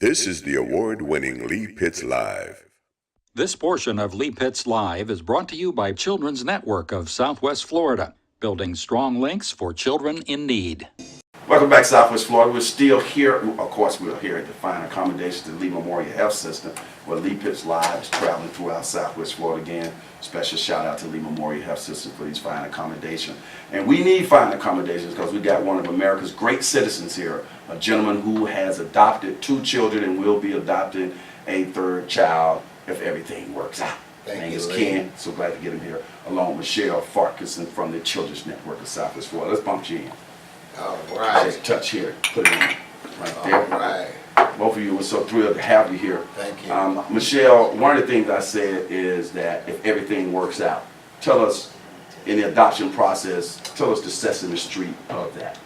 This is the award-winning Lee Pitts Live. This portion of Lee Pitts Live is brought to you by Children's Network of Southwest Florida, building strong links for children in need. Welcome back, Southwest Florida. We're still here. Of course, we're here at the Fine Accommodations to Lee Memorial Health System, where Lee Pitts Live is traveling throughout Southwest Florida again. Special shout out to Lee Memorial Health System for these fine accommodations. And we need fine accommodations because we got one of America's great citizens here, a gentleman who has adopted 2 children and will be adopting a 3rd child if everything works out. His name is Ken. So glad to get him here, along with Michelle Farquharson from the Children's Network of Southwest Florida. Let's bump you in. All right. Just touch here, put it in right there. All right. Both of you, we're so thrilled to have you here. Thank you. Michelle, one of the things I said is that if everything works out, tell us in the adoption process, tell us the Sesame Street of that.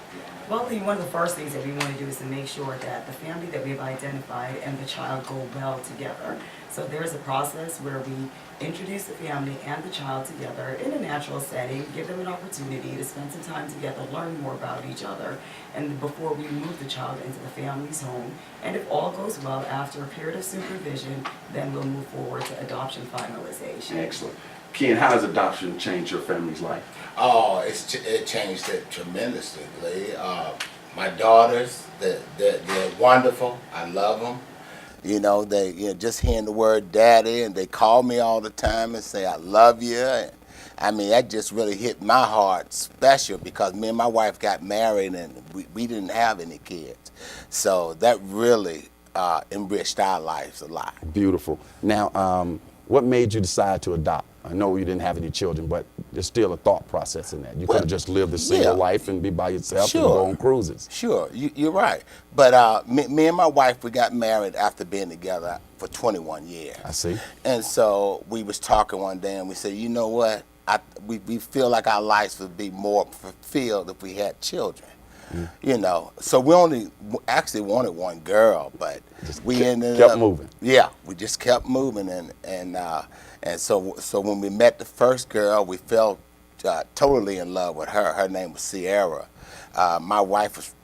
Well, one of the first things that we want to do is to make sure that the family that we've identified and the child go well together. So there's a process where we introduce the family and the child together in a natural setting, give them an opportunity to spend some time together, learn more about each other, and before we move the child into the family's home. And if all goes well, after a period of supervision, then we'll move forward to adoption finalization. Excellent. Ken, how does adoption change your family's life? Oh, it changed it tremendously, Lee. My daughters, they're wonderful. I love them. You know, they just hearing the word daddy, and they call me all the time and say, I love you. And, I mean, that just really hit my heart special because me and my wife got married and we didn't have any kids. So that really enriched our lives a lot. Beautiful. Now, what made you decide to adopt? I know you didn't have any children, but there's still a thought process in that. You could have just lived a single life and be by yourself and go on cruises. Sure, you're right. But me and my wife, we got married after being together for 21 years. I see. And so we was talking one day and we said, you know what? We feel like our lives would be more fulfilled if we had children. You know, so we actually wanted one girl, but we ended up moving. Yeah, we just kept moving, and so when we met the first girl, we fell totally in love with her. Her name was Sierra. My wife was,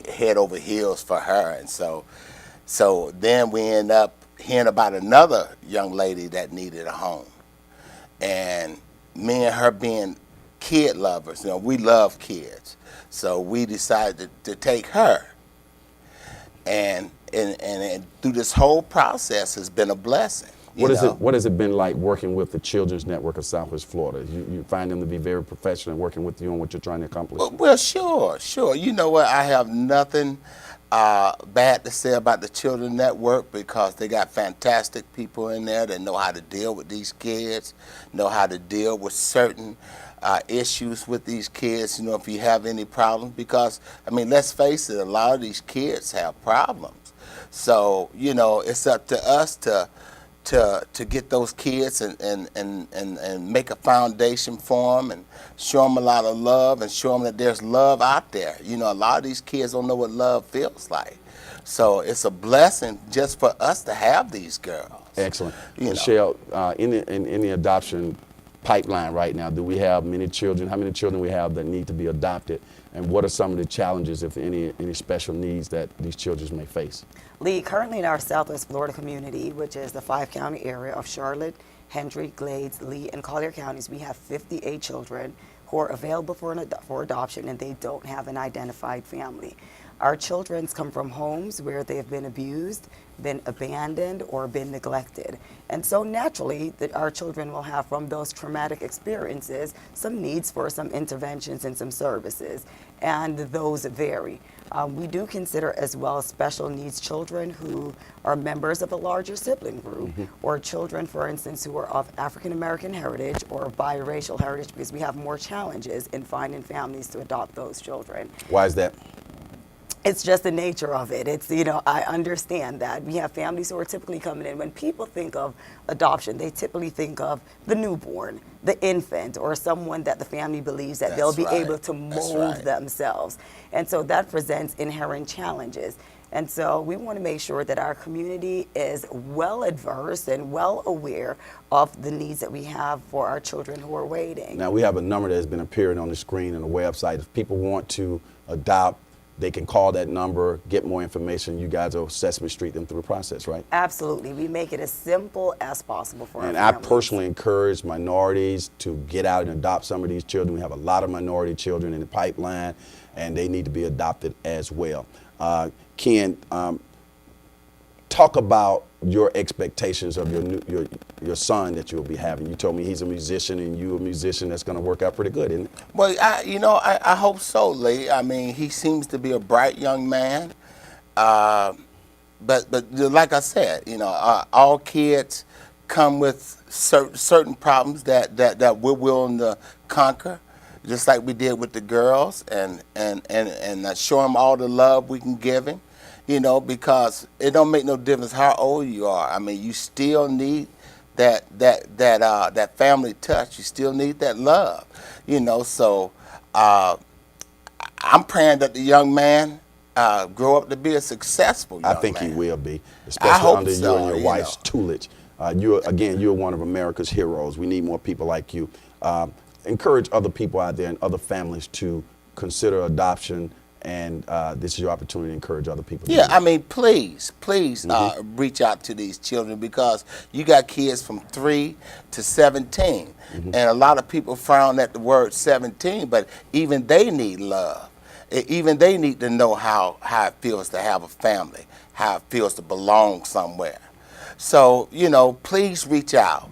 head over heels for her, and so then we ended up hearing about another young lady that needed a home, and me and her being kid lovers, you know, we love kids. So we decided to take her, and through this whole process has been a blessing. What has it been like working with the Children's Network of Southwest Florida? You find them to be very professional working with you on what you're trying to accomplish? Well, sure. You know what? I have nothing bad to say about the Children's Network because they got fantastic people in there that know how to deal with these kids, know how to deal with certain issues with these kids, you know, if you have any problems, because, let's face it, a lot of these kids have problems. So, you know, it's up to us to get those kids and make a foundation for them and show them a lot of love and show them that there's love out there. You know, a lot of these kids don't know what love feels like. So it's a blessing just for us to have these girls. Excellent. Michelle, in the adoption pipeline right now, do we have many children? How many children we have that need to be adopted? And what are some of the challenges, if any special needs that these children may face? Lee, currently in our Southwest Florida community, which is the 5-county area of Charlotte, Hendry, Glades, Lee, and Collier counties, we have 58 children who are available for adoption, and they don't have an identified family. Our children come from homes where they've been abused, been abandoned, or been neglected. And so naturally, our children will have, from those traumatic experiences, some needs for some interventions and some services, and those vary. We do consider as well special needs children who are members of a larger sibling group, or children, for instance, who are of African American heritage or biracial heritage, because we have more challenges in finding families to adopt those children. Why is that? It's just the nature of it. It's, you know, I understand that. We have families who are typically coming in. When people think of adoption, they typically think of the newborn, the infant, or someone that the family believes that they'll be able to mold themselves. And so that presents inherent challenges. And so we want to make sure that our community is well adversed and well aware of the needs that we have for our children who are waiting. Now, we have a number that has been appearing on the screen and the website. If people want to adopt they can call that number, get more information. You guys will Sesame Street them through the process, right? Absolutely. We make it as simple as possible for And our I families. personally encourage minorities to get out and adopt some of these children. We have a lot of minority children in the pipeline, and they need to be adopted as well. Ken, talk about your expectations of your son that you'll be having. You told me he's a musician, and you're a musician. That's going to work out pretty good, isn't it? Well, I hope so, Lee. I mean, he seems to be a bright young man. But like I said, all kids come with certain problems that we're willing to conquer, just like we did with the girls, and show him all the love we can give him. Because it don't make no difference how old you are. I mean, you still need that family touch. You still need that love. So I'm praying that the young man grow up to be a successful young man. I think he will be, I especially hope under you so, and your wife's tutelage. You're one of America's heroes. We need more people like you. Encourage other people out there and other families to consider adoption, and this is your opportunity to encourage other people. Yeah, I mean, please, reach out to these children, because you got kids from 3 to 17, and a lot of people frown at the word 17, but even they need love. Even they need to know how it feels to have a family, how it feels to belong somewhere. So, please reach out,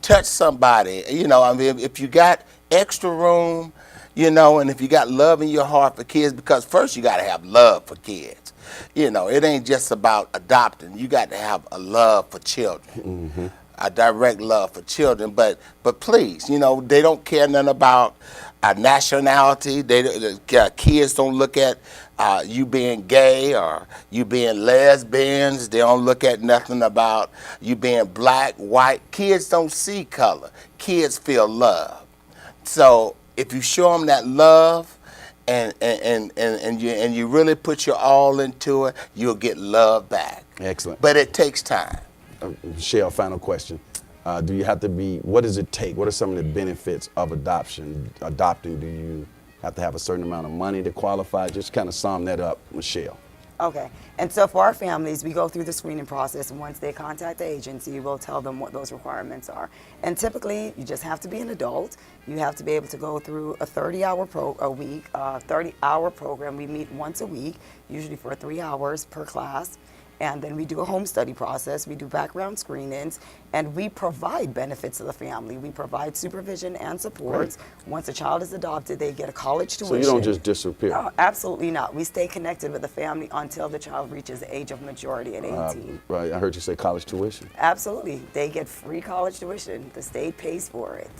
touch somebody. I mean, if you got extra room, and if you got love in your heart for kids, because first you got to have love for kids. It ain't just about adopting. You got to have a love for children, a direct love for children. But please, they don't care nothing about nationality. Kids don't look at you being gay or you being lesbians. They don't look at nothing about you being black, white. Kids don't see color. Kids feel love. So if you show them that love and you really put your all into it, you'll get love back. Excellent. But it takes time. Michelle, final question. Do you have to what does it take? What are some of the benefits of adoption? Adopting, do you have to have a certain amount of money to qualify? Just kind of sum that up, Michelle. Okay. And so for our families, we go through the screening process, and once they contact the agency, we'll tell them what those requirements are. And typically, you just have to be an adult. You have to be able to go through a 30-hour program. We meet once a week, usually for 3 hours per class. And then we do a home study process, we do background screenings, and we provide benefits to the family. We provide supervision and supports. Right. Once a child is adopted, they get a college tuition. So you don't just disappear? No, absolutely not. We stay connected with the family until the child reaches the age of maturity at 18. Right, I heard you say college tuition. Absolutely. They get free college tuition. The state pays for it.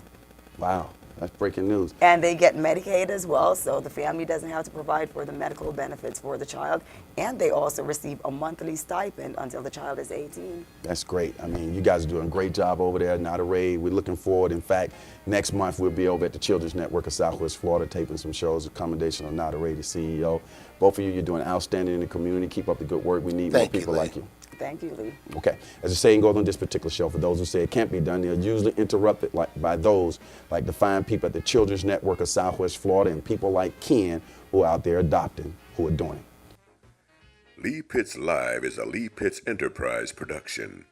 Wow. That's breaking news. And they get Medicaid as well, so the family doesn't have to provide for the medical benefits for the child. And they also receive a monthly stipend until the child is 18. That's great. I mean, you guys are doing a great job over there at Not-A-Raid. We're looking forward. In fact, next month we'll be over at the Children's Network of Southwest Florida taping some shows. A commendation on Not-A-Raid, the CEO. Both of you, you're doing outstanding in the community. Keep up the good work. We need more people like you. Thank you, Lee. Okay. As the saying goes on this particular show, for those who say it can't be done, they're usually interrupted by those like the fine people at the Children's Network of Southwest Florida and people like Ken who are out there adopting, who are doing it. Lee Pitts Live is a Lee Pitts Enterprise production.